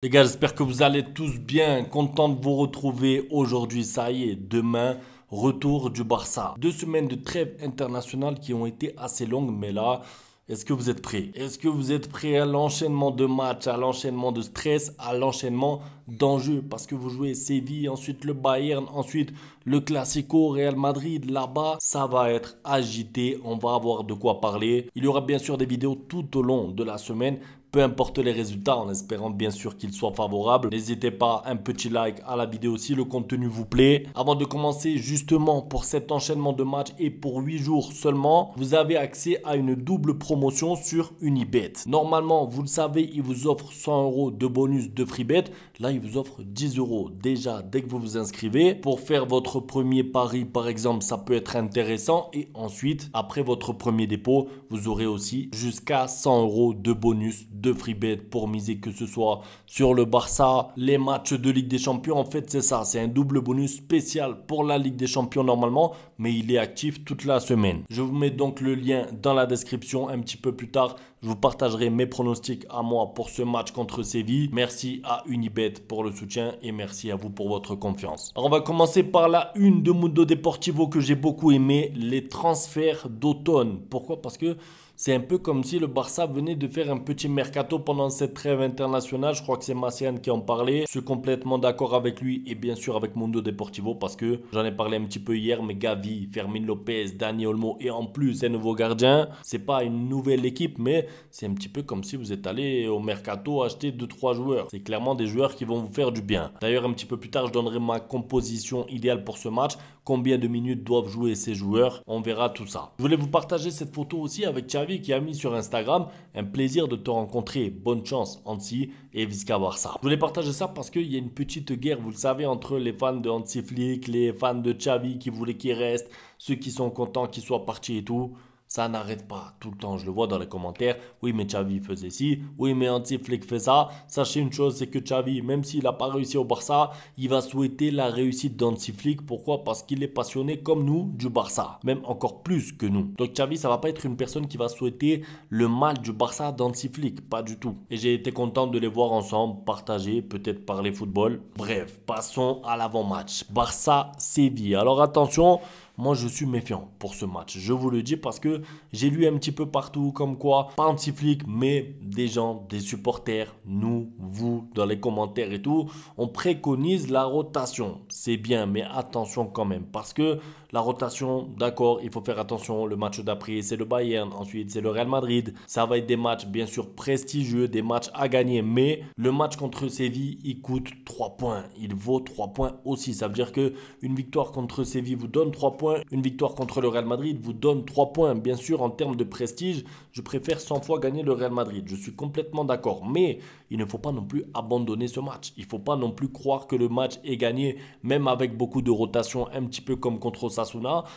Les gars, j'espère que vous allez tous bien. Content de vous retrouver aujourd'hui. Ça y est, demain, retour du Barça. 2 semaines de trêve internationale qui ont été assez longues, mais là, est-ce que vous êtes prêts? Est-ce que vous êtes prêts à l'enchaînement de matchs, à l'enchaînement de stress, à l'enchaînement d'enjeux? Parce que vous jouez Séville, ensuite le Bayern, ensuite le Classico, Real Madrid. Là-bas, ça va être agité. On va avoir de quoi parler. Il y aura bien sûr des vidéos tout au long de la semaine. Peu importe les résultats, en espérant bien sûr qu'ils soient favorables. N'hésitez pas, un petit like à la vidéo si le contenu vous plaît. Avant de commencer, justement, pour cet enchaînement de matchs et pour 8 jours seulement, vous avez accès à une double promotion sur Unibet. Normalement, vous le savez, il vous offre 100 euros de bonus de freebet. Là, il vous offre 10 euros déjà dès que vous vous inscrivez. Pour faire votre premier pari, par exemple, ça peut être intéressant. Et ensuite, après votre premier dépôt, vous aurez aussi jusqu'à 100 euros de bonus de freebet pour miser, que ce soit sur le Barça, les matchs de Ligue des Champions. En fait, c'est ça, c'est un double bonus spécial pour la Ligue des Champions normalement, mais il est actif toute la semaine. Je vous mets donc le lien dans la description. Un petit peu plus tard, je vous partagerai mes pronostics à moi pour ce match contre Séville. Merci à Unibet pour le soutien et merci à vous pour votre confiance. Alors on va commencer par la une de Mundo Deportivo que j'ai beaucoup aimé, les transferts d'automne. Pourquoi? Parce que c'est un peu comme si le Barça venait de faire un petit mercato pendant cette trêve internationale. Je crois que c'est Macian qui en parlait. Je suis complètement d'accord avec lui et bien sûr avec Mundo Deportivo parce que j'en ai parlé un petit peu hier. Mais Gavi, Fermin Lopez, Dani Olmo et en plus un nouveau gardien. C'est pas une nouvelle équipe, mais c'est un petit peu comme si vous êtes allé au mercato acheter 2-3 joueurs. C'est clairement des joueurs qui vont vous faire du bien. D'ailleurs, un petit peu plus tard, je donnerai ma composition idéale pour ce match. Combien de minutes doivent jouer ces joueurs? On verra tout ça. Je voulais vous partager cette photo aussi avec Xavi qui a mis sur Instagram. Un plaisir de te rencontrer. Bonne chance, Hansi et Visca Barça. Je voulais partager ça parce qu'il y a une petite guerre, vous le savez, entre les fans de Hansi Flick, les fans de Xavi qui voulaient qu'il reste, ceux qui sont contents qu'il soit parti et tout. Ça n'arrête pas tout le temps, je le vois dans les commentaires. Oui, mais Xavi faisait ci. Oui, mais Hansi Flick fait ça. Sachez une chose, c'est que Xavi, même s'il n'a pas réussi au Barça, il va souhaiter la réussite d'Hansi Flick. Pourquoi? Parce qu'il est passionné comme nous du Barça, même encore plus que nous. Donc Xavi, ça va pas être une personne qui va souhaiter le mal du Barça d'Hansi Flick, pas du tout. Et j'ai été content de les voir ensemble, partager, peut-être parler football. Bref, passons à l'avant-match. Barça-Séville. Alors attention. Moi, je suis méfiant pour ce match. Je vous le dis parce que j'ai lu un petit peu partout comme quoi, pas Hansi Flick, mais des gens, des supporters, nous, vous, dans les commentaires et tout, on préconise la rotation. C'est bien, mais attention quand même. Parce que la rotation, d'accord, il faut faire attention. Le match d'après, c'est le Bayern. Ensuite, c'est le Real Madrid. Ça va être des matchs, bien sûr, prestigieux, des matchs à gagner. Mais le match contre Séville, il coûte 3 points. Il vaut 3 points aussi. Ça veut dire qu'une victoire contre Séville vous donne 3 points. Une victoire contre le Real Madrid vous donne 3 points. Bien sûr, en termes de prestige, je préfère 100 fois gagner le Real Madrid. Je suis complètement d'accord. Mais il ne faut pas non plus abandonner ce match. Il ne faut pas non plus croire que le match est gagné, même avec beaucoup de rotation, un petit peu comme contre Osasuna.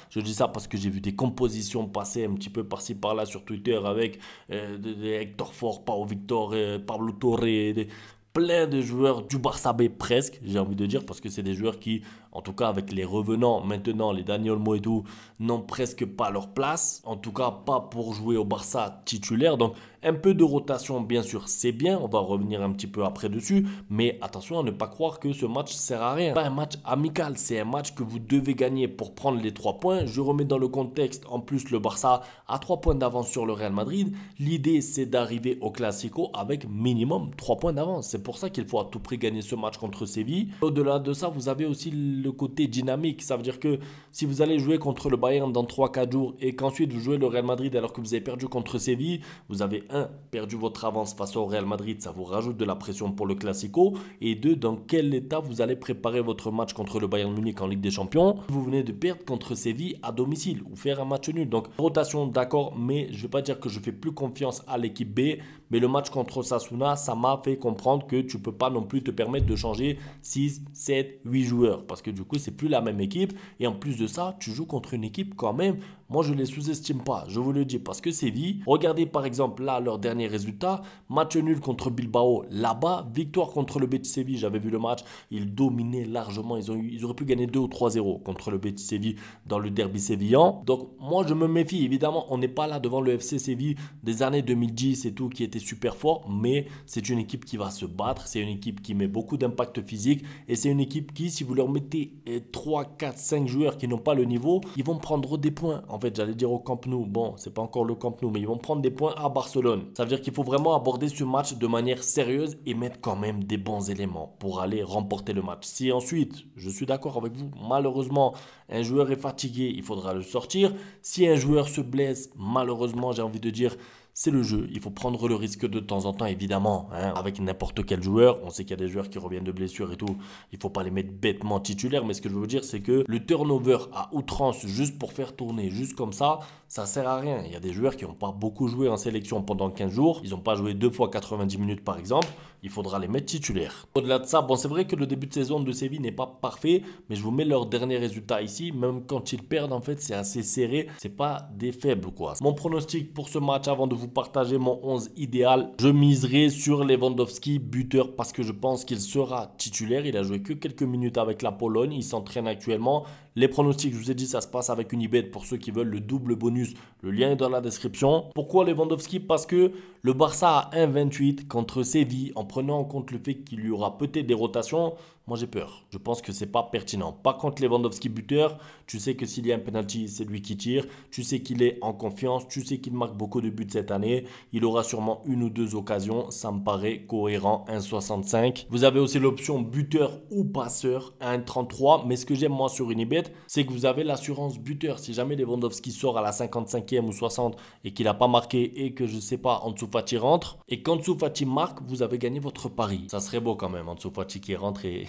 Je dis ça parce que j'ai vu des compositions passer un petit peu par-ci par-là sur Twitter avec Hector Fort, Pau Victor, Pablo Torre, plein de joueurs du Barça B presque, j'ai envie de dire, parce que c'est des joueurs qui, en tout cas avec les revenants maintenant, les Daniel Olmo et tout, n'ont presque pas leur place. En tout cas, pas pour jouer au Barça titulaire. Donc, un peu de rotation, bien sûr, c'est bien. On va revenir un petit peu après dessus. Mais attention à ne pas croire que ce match sert à rien. Pas un match amical, c'est un match que vous devez gagner pour prendre les 3 points. Je remets dans le contexte, en plus, le Barça a 3 points d'avance sur le Real Madrid. L'idée, c'est d'arriver au Classico avec minimum 3 points d'avance. C'est pour ça qu'il faut à tout prix gagner ce match contre Séville. Au-delà de ça, vous avez aussi le côté dynamique. Ça veut dire que si vous allez jouer contre le Bayern dans 3-4 jours et qu'ensuite vous jouez le Real Madrid alors que vous avez perdu contre Séville, vous avez perdu votre avance face au Real Madrid, ça vous rajoute de la pression pour le Classico. Et 2, dans quel état vous allez préparer votre match contre le Bayern Munich en Ligue des Champions? Vous venez de perdre contre Séville à domicile ou faire un match nul. Donc rotation, d'accord, mais je ne vais pas dire que je fais plus confiance à l'équipe B. Mais le match contre Osasuna, ça m'a fait comprendre que tu ne peux pas non plus te permettre de changer 6, 7, 8 joueurs. Parce que du coup, c'est plus la même équipe. Et en plus de ça, tu joues contre une équipe quand même. Moi, je ne les sous-estime pas. Je vous le dis. Parce que Séville, regardez par exemple là leur dernier résultat. Match nul contre Bilbao là-bas. Victoire contre le Betis Séville. J'avais vu le match. Ils dominaient largement. Ils auraient pu gagner 2 ou 3-0 contre le Betis Séville dans le derby sévillan. Donc, moi, je me méfie. Évidemment, on n'est pas là devant le FC Séville des années 2010 et tout qui était super fort, mais c'est une équipe qui va se battre, c'est une équipe qui met beaucoup d'impact physique et c'est une équipe qui, si vous leur mettez 3, 4, 5 joueurs qui n'ont pas le niveau, ils vont prendre des points. En fait, j'allais dire au Camp Nou, bon, c'est pas encore le Camp Nou, mais ils vont prendre des points à Barcelone. Ça veut dire qu'il faut vraiment aborder ce match de manière sérieuse et mettre quand même des bons éléments pour aller remporter le match. Si ensuite, je suis d'accord avec vous, malheureusement, un joueur est fatigué, il faudra le sortir. Si un joueur se blesse, malheureusement, j'ai envie de dire, c'est le jeu. Il faut prendre le risque de temps en temps, évidemment. Avec n'importe quel joueur. On sait qu'il y a des joueurs qui reviennent de blessures et tout. Il ne faut pas les mettre bêtement titulaires. Mais ce que je veux dire, c'est que le turnover à outrance, juste pour faire tourner, juste comme ça ne sert à rien. Il y a des joueurs qui n'ont pas beaucoup joué en sélection pendant 15 jours. Ils n'ont pas joué 2 fois 90 minutes, par exemple. Il faudra les mettre titulaires. Au-delà de ça, bon, c'est vrai que le début de saison de Séville n'est pas parfait. Mais je vous mets leurs derniers résultats ici. Même quand ils perdent, en fait, c'est assez serré. C'est pas des faibles, quoi. Mon pronostic pour ce match, avant de vous partager mon 11 idéal, je miserai sur Lewandowski buteur parce que je pense qu'il sera titulaire. Il a joué que quelques minutes avec la Pologne, il s'entraîne actuellement. Les pronostics, je vous ai dit, ça se passe avec Unibet pour ceux qui veulent le double bonus. Le lien est dans la description. Pourquoi Lewandowski? Parce que le Barça a 1,28 contre Séville. En prenant en compte le fait qu'il y aura peut-être des rotations, moi j'ai peur. Je pense que c'est pas pertinent. Par contre, Lewandowski buteur, tu sais que s'il y a un penalty, c'est lui qui tire. Tu sais qu'il est en confiance. Tu sais qu'il marque beaucoup de buts cette année. Il aura sûrement 1 ou 2 occasions. Ça me paraît cohérent, 1,65. Vous avez aussi l'option buteur ou passeur, 1,33. Mais ce que j'aime moi sur Unibet, c'est que vous avez l'assurance buteur. Si jamais Lewandowski sort à la 55e ou 60 et qu'il n'a pas marqué et que je sais pas, Ansu Fati rentre et qu'Ansu Fati marque, vous avez gagné votre pari. Ça serait beau quand même, Ansu Fati qui rentre et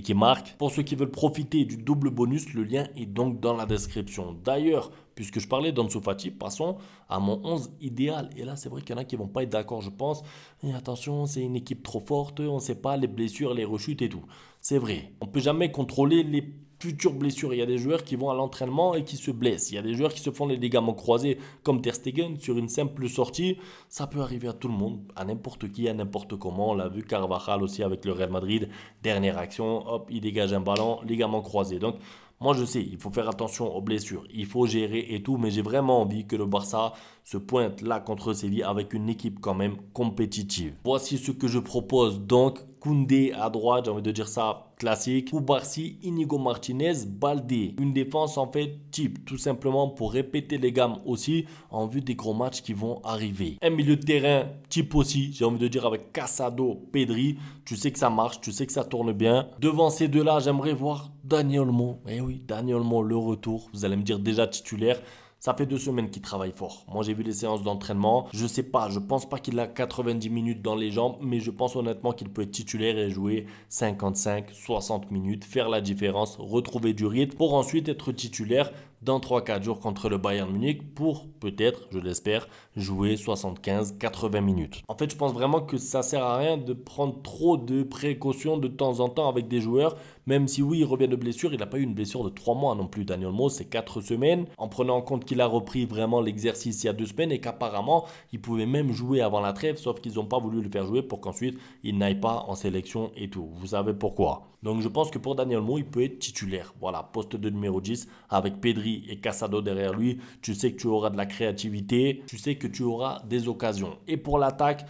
qui marque. Pour ceux qui veulent profiter du double bonus, le lien est donc dans la description. D'ailleurs, puisque je parlais d'Ansu Fati, passons à mon 11 idéal. Et là, c'est vrai qu'il y en a qui ne vont pas être d'accord, je pense. Et attention, c'est une équipe trop forte, on ne sait pas les blessures, les rechutes et tout. C'est vrai, on ne peut jamais contrôler les futures blessures. Il y a des joueurs qui vont à l'entraînement et qui se blessent. Il y a des joueurs qui se font les ligaments croisés comme Ter Stegen sur une simple sortie. Ça peut arriver à tout le monde, à n'importe qui, à n'importe comment. On l'a vu Carvajal aussi avec le Real Madrid. Dernière action, hop, il dégage un ballon, ligament croisé. Donc, moi, je sais, il faut faire attention aux blessures. Il faut gérer et tout, mais j'ai vraiment envie que le Barça se pointe là contre Séville avec une équipe quand même compétitive. Voici ce que je propose donc. Koundé à droite, j'ai envie de dire ça classique. Koubarsi, Inigo Martinez, Baldé. Une défense en fait type, tout simplement pour répéter les gammes aussi en vue des gros matchs qui vont arriver. Un milieu de terrain type aussi, j'ai envie de dire avec Casado, Pedri. Tu sais que ça marche, tu sais que ça tourne bien. Devant ces deux-là, j'aimerais voir Dani Olmo. Eh oui, Dani Olmo, le retour. Vous allez me dire déjà titulaire. Ça fait 2 semaines qu'il travaille fort. Moi, j'ai vu les séances d'entraînement. Je sais pas, je pense pas qu'il a 90 minutes dans les jambes, mais je pense honnêtement qu'il peut être titulaire et jouer 55, 60 minutes, faire la différence, retrouver du rythme pour ensuite être titulaire dans 3-4 jours contre le Bayern Munich pour peut-être, je l'espère, jouer 75-80 minutes. En fait, je pense vraiment que ça sert à rien de prendre trop de précautions de temps en temps avec des joueurs, même si oui, il revient de blessure, il n'a pas eu une blessure de 3 mois non plus. Dani Olmo, c'est 4 semaines, en prenant en compte qu'il a repris vraiment l'exercice il y a 2 semaines et qu'apparemment, il pouvait même jouer avant la trêve, sauf qu'ils n'ont pas voulu le faire jouer pour qu'ensuite, il n'aille pas en sélection et tout. Vous savez pourquoi. Donc, je pense que pour Dani Olmo, il peut être titulaire. Voilà, poste de numéro 10 avec Pedri et Casado derrière lui. Tu sais que tu auras de la créativité, tu sais que tu auras des occasions. Et pour l'attaque,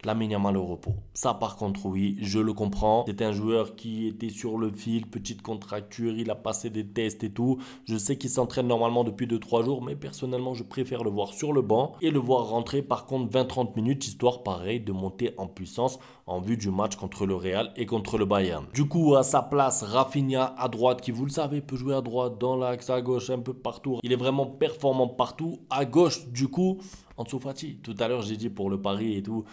Lamine Yamal au repos. Ça par contre oui, je le comprends. C'est un joueur qui était sur le fil, petite contracture, il a passé des tests et tout. Je sais qu'il s'entraîne normalement depuis 2-3 jours, mais personnellement je préfère le voir sur le banc et le voir rentrer par contre 20-30 minutes, histoire pareil de monter en puissance en vue du match contre le Real et contre le Bayern. Du coup à sa place, Rafinha à droite, qui vous le savez peut jouer à droite, dans l'axe, à gauche, un peu partout. Il est vraiment performant partout. À gauche du coup, Ansu Fati. Tout à l'heure, j'ai dit pour le pari et tout,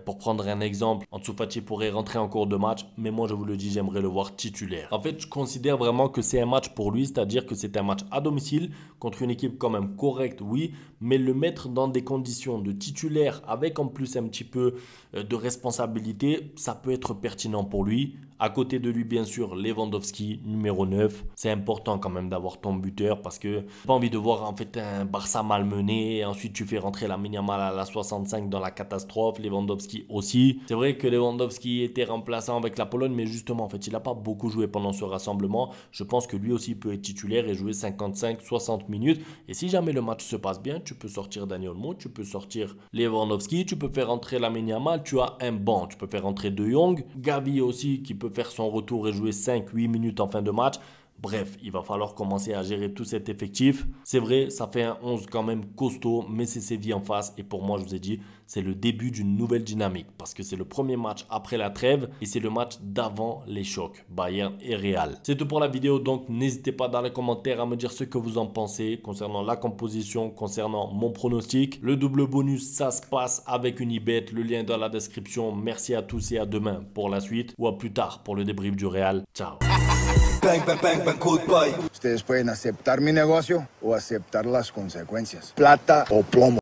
pour prendre un exemple, Ansu Fati pourrait rentrer en cours de match, mais moi, je vous le dis, j'aimerais le voir titulaire. En fait, je considère vraiment que c'est un match pour lui, c'est-à-dire que c'est un match à domicile, contre une équipe quand même correcte, oui, mais le mettre dans des conditions de titulaire, avec en plus un petit peu de responsabilité, ça peut être pertinent pour lui. À côté de lui, bien sûr, Lewandowski, numéro 9. C'est important quand même d'avoir ton buteur parce que j'ai pas envie de voir en fait un Barça malmené. Et ensuite, tu fais rentrer Lamine Yamal à la 65 dans la catastrophe. Lewandowski aussi. C'est vrai que Lewandowski était remplaçant avec la Pologne, mais justement, en fait, il n'a pas beaucoup joué pendant ce rassemblement. Je pense que lui aussi peut être titulaire et jouer 55-60 minutes. Et si jamais le match se passe bien, tu peux sortir Dani Olmo, tu peux sortir Lewandowski, tu peux faire rentrer Lamine Yamal, tu as un banc. Tu peux faire rentrer De Jong, Gavi aussi qui peut faire son retour et jouer 5-8 minutes en fin de match. Bref, il va falloir commencer à gérer tout cet effectif. C'est vrai, ça fait un 11 quand même costaud, mais c'est Séville en face. Et pour moi, je vous ai dit, c'est le début d'une nouvelle dynamique. Parce que c'est le premier match après la trêve et c'est le match d'avant les chocs, Bayern et Real. C'est tout pour la vidéo, donc n'hésitez pas dans les commentaires à me dire ce que vous en pensez concernant la composition, concernant mon pronostic. Le double bonus, ça se passe avec une Ibet, le lien dans la description. Merci à tous et à demain pour la suite ou à plus tard pour le débrief du Real. Ciao. Bang, bang, bang, bang, goodbye. Ustedes pueden aceptar mi negocio o aceptar las consecuencias. Plata o plomo.